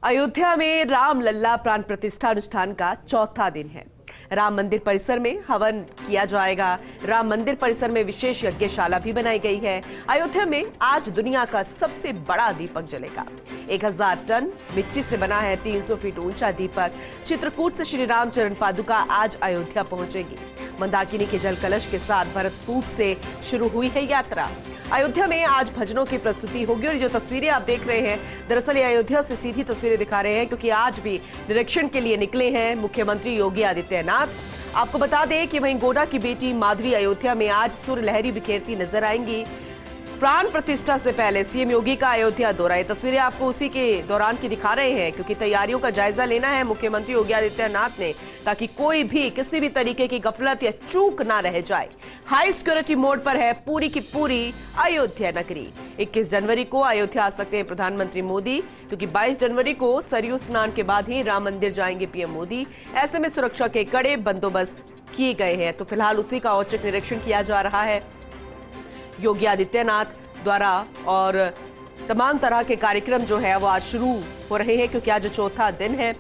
अयोध्या में राम लल्ला प्राण प्रतिष्ठा अनुष्ठान का चौथा दिन है। राम मंदिर परिसर में हवन किया जाएगा। राम मंदिर परिसर में विशेष यज्ञशाला भी बनाई गई है। अयोध्या में आज दुनिया का सबसे बड़ा दीपक जलेगा। 1000 टन मिट्टी से बना है 300 फीट ऊंचा दीपक। चित्रकूट से श्री राम चरण पादुका आज अयोध्या पहुंचेगी। मंदाकिनी के जल कलश के साथ भरतकूप से शुरू हुई है यात्रा। अयोध्या में आज भजनों की प्रस्तुति होगी और जो तस्वीरें आप देख रहे हैं, दरअसल ये अयोध्या से सीधी तस्वीरें दिखा रहे हैं, क्योंकि आज भी निरीक्षण के लिए निकले हैं मुख्यमंत्री योगी आदित्यनाथ। आपको बता दें कि वहीं गोडा की बेटी माधवी अयोध्या में आज सुर लहरी बिखेरती नजर आएंगी। प्राण प्रतिष्ठा से पहले सीएम योगी का अयोध्या दौरा, ये तस्वीरें आपको उसी के दौरान की दिखा रहे हैं, क्योंकि तैयारियों का जायजा लेना है मुख्यमंत्री योगी आदित्यनाथ ने, ताकि कोई भी किसी भी तरीके की गफलत या चूक ना रह जाए। हाई सिक्योरिटी मोड पर है पूरी की पूरी अयोध्या नगरी। 21 जनवरी को अयोध्या आ सकते हैं प्रधानमंत्री मोदी, क्योंकि 22 जनवरी को सरयू स्नान के बाद ही राम मंदिर जाएंगे पीएम मोदी। ऐसे में सुरक्षा के कड़े बंदोबस्त किए गए हैं। तो फिलहाल उसी का औचक निरीक्षण किया जा रहा है योगी आदित्यनाथ द्वारा, और तमाम तरह के कार्यक्रम जो है वो आज शुरू हो रहे हैं, क्योंकि आज चौथा दिन है।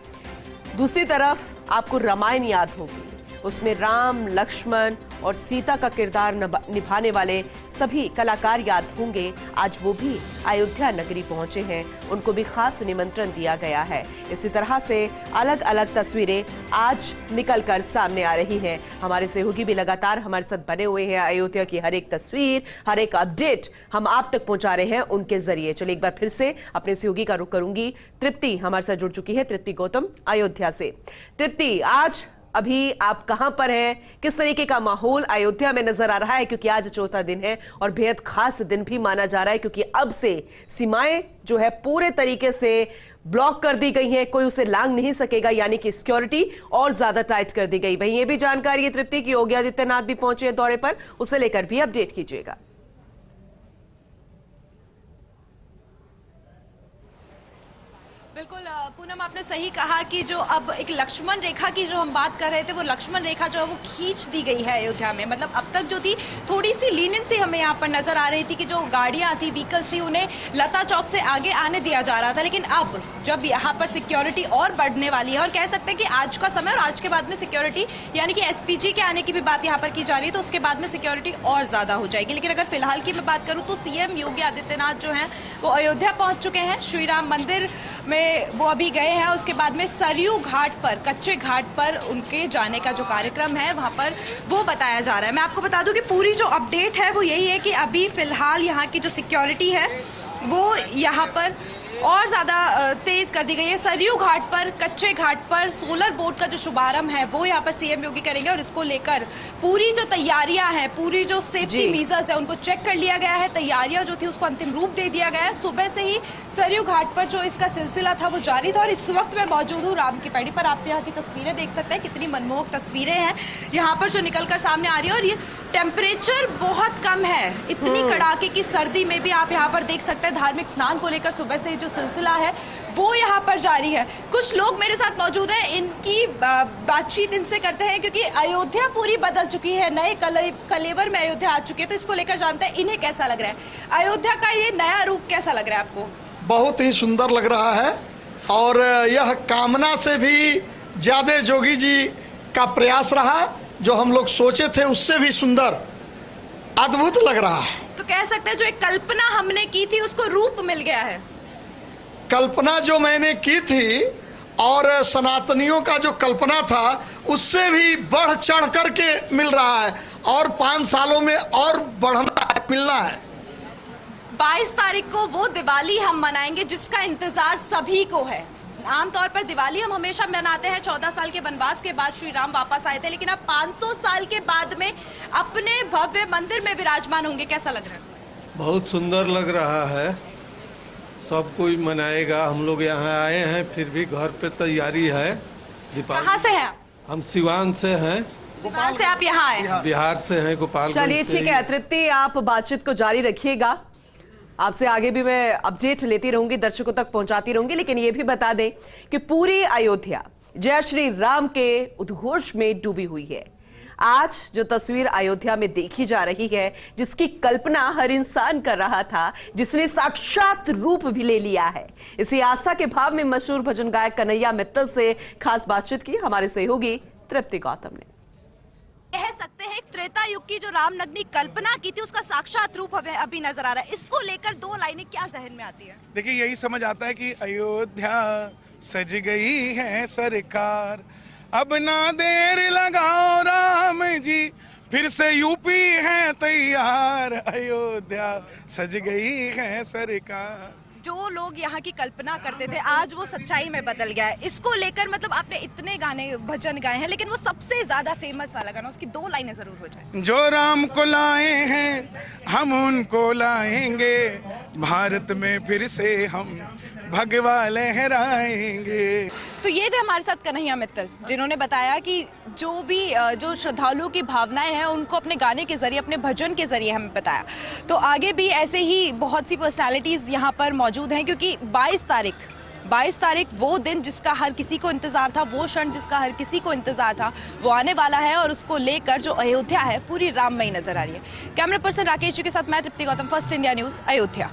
दूसरी तरफ आपको रामायण याद होगी, उसमें राम, लक्ष्मण और सीता का किरदार निभाने वाले सभी कलाकार याद होंगे। आज वो भी अयोध्या नगरी पहुंचे हैं, उनको भी खास निमंत्रण दिया गया है। इसी तरह से अलग अलग तस्वीरें आज निकलकर सामने आ रही हैं। हमारे सहयोगी भी लगातार हमारे साथ बने हुए हैं। अयोध्या की हर एक तस्वीर, हर एक अपडेट हम आप तक पहुंचा रहे हैं उनके जरिए। चलिए एक बार फिर से अपने सहयोगी का रुख करूंगी। तृप्ति हमारे साथ जुड़ चुकी है, तृप्ति गौतम अयोध्या से। तृप्ति, आज अभी आप कहां पर हैं? किस तरीके का माहौल अयोध्या में नजर आ रहा है? क्योंकि आज चौथा दिन है और बेहद खास दिन भी माना जा रहा है, क्योंकि अब से सीमाएं जो है पूरे तरीके से ब्लॉक कर दी गई है, कोई उसे लांघ नहीं सकेगा, यानी कि सिक्योरिटी और ज्यादा टाइट कर दी गई। वहीं ये भी जानकारी है तृप्ति की योगी आदित्यनाथ भी पहुंचे हैं दौरे पर, उसे लेकर भी अपडेट कीजिएगा। बिल्कुल पूनम, आपने सही कहा कि जो अब एक लक्ष्मण रेखा की जो हम बात कर रहे थे, वो लक्ष्मण रेखा जो है वो खींच दी गई है अयोध्या में। मतलब अब तक जो थी थोड़ी सी लीनियंसी हमें यहाँ पर नजर आ रही थी कि जो गाड़ियां थी, व्हीकल्स थी, उन्हें लता चौक से आगे आने दिया जा रहा था। लेकिन अब जब यहाँ पर सिक्योरिटी और बढ़ने वाली है, और कह सकते हैं कि आज का समय और आज के बाद में सिक्योरिटी, यानी कि एसपीजी के आने की भी बात यहाँ पर की जा रही है, तो उसके बाद में सिक्योरिटी और ज्यादा हो जाएगी। लेकिन अगर फिलहाल की मैं बात करूँ तो सीएम योगी आदित्यनाथ जो है वो अयोध्या पहुंच चुके हैं। श्री राम मंदिर में वो अभी गए हैं। उसके बाद में सरयू घाट पर, कच्चे घाट पर उनके जाने का जो कार्यक्रम है वहां पर वो बताया जा रहा है। मैं आपको बता दूं कि पूरी जो अपडेट है वो यही है कि अभी फिलहाल यहाँ की जो सिक्योरिटी है वो यहाँ पर और ज्यादा तेज कर दी गई है। सरयू घाट पर, कच्चे घाट पर सोलर बोट का जो शुभारंभ है वो यहाँ पर सीएम योगी करेंगे, और इसको लेकर पूरी जो तैयारियां हैं, पूरी जो सेफ्टी मेजर्स है उनको चेक कर लिया गया है। तैयारियां जो थी उसको अंतिम रूप दे दिया गया है। सुबह से ही सरयू घाट पर जो इसका सिलसिला था वो जारी था, और इस वक्त मैं मौजूद हूँ राम की पैड़ी पर। आप यहाँ की तस्वीरें देख सकते हैं, कितनी मनमोहक तस्वीरें हैं यहाँ पर जो निकल कर सामने आ रही है। और ये टेम्परेचर बहुत कम है, इतनी कड़ाके की सर्दी में भी आप यहाँ पर देख सकते हैं धार्मिक स्नान को लेकर सुबह से जो सिलसिला है वो यहाँ पर जारी है। कुछ लोग मेरे साथ मौजूद हैं, इनकी बातचीत इनसे करते हैं, क्योंकि अयोध्या पूरी बदल चुकी है, नए कलेवर में अयोध्या आ चुकी है। तो इसको लेकर जानते हैं इन्हें कैसा लग रहा है, अयोध्या का ये नया रूप कैसा लग रहा है आपको? बहुत ही सुंदर लग रहा है, और यह कामना से भी ज्यादा जोगी जी का प्रयास रहा। जो हम लोग सोचे थे उससे भी सुंदर, अद्भुत लग रहा है। तो कह सकते हैं जो एक कल्पना हमने की थी उसको रूप मिल गया है। कल्पना जो मैंने की थी और सनातनियों का जो कल्पना था उससे भी बढ़ चढ़ करके मिल रहा है, और 5 सालों में और बढ़ना है, मिलना है। 22 तारीख को वो दिवाली हम मनाएंगे जिसका इंतजार सभी को है। आमतौर पर दिवाली हम हमेशा मनाते हैं, 14 साल के वनवास के बाद श्री राम वापस आए थे, लेकिन अब 500 साल के बाद में अपने भव्य मंदिर में विराजमान होंगे। कैसा लग रहा है? बहुत सुंदर लग रहा है, सब कोई मनाएगा। हम लोग यहाँ आए हैं, फिर भी घर पे तैयारी है। कहाँ से हैं? हम सिवान से हैं। सिवान से आप यहाँ आए? बिहार से हैं, गोपालगंज। चलिए ठीक है तृप्ति, आप बातचीत को जारी रखिएगा। आपसे आगे भी मैं अपडेट लेती रहूंगी, दर्शकों तक पहुंचाती रहूंगी। लेकिन ये भी बता दें कि पूरी अयोध्या जय श्री राम के उद्घोष में डूबी हुई है। आज जो तस्वीर अयोध्या में देखी जा रही है, जिसकी कल्पना हर इंसान कर रहा था, जिसने साक्षात रूप भी ले लिया है, इसी आस्था के भाव में मशहूर भजन गायक कन्हैया मित्तल से खास बातचीत की हमारे सहयोगी तृप्ति गौतम ने। कह सकते हैं त्रेता युग की जो रामनगरी कल्पना की थी उसका साक्षात रूप हमें अभी नजर आ रहा है। इसको लेकर दो लाइनें क्या जहन में आती है? देखिए, यही समझ आता है कि अयोध्या सज गई है सरकार, अब ना देर लगाओ राम जी, फिर से यूपी है तैयार, अयोध्या सज गई है सरकार। जो लोग यहाँ की कल्पना करते थे आज वो सच्चाई में बदल गया है। इसको लेकर मतलब आपने इतने गाने भजन गाए हैं, लेकिन वो सबसे ज्यादा फेमस वाला गाना, उसकी दो लाइनें जरूर हो जाए। जो राम को लाए हैं हम उनको लाएंगे, भारत में फिर से हम भगवा लहराएंगे। तो ये थे हमारे साथ कन्हैया मित्तल, जिन्होंने बताया कि जो श्रद्धालुओं की भावनाएं हैं उनको अपने गाने के जरिए, अपने भजन के जरिए हमें बताया। तो आगे भी ऐसे ही बहुत सी पर्सनालिटीज यहाँ पर मौजूद हैं, क्योंकि 22 तारीख वो दिन जिसका हर किसी को इंतजार था, वो क्षण जिसका हर किसी को इंतजार था, वो आने वाला है और उसको लेकर जो अयोध्या है पूरी राममयी नजर आ रही है। कैमरा पर्सन राकेश जी के साथ मैं Tripti Gautam, first India news, Ayodhya.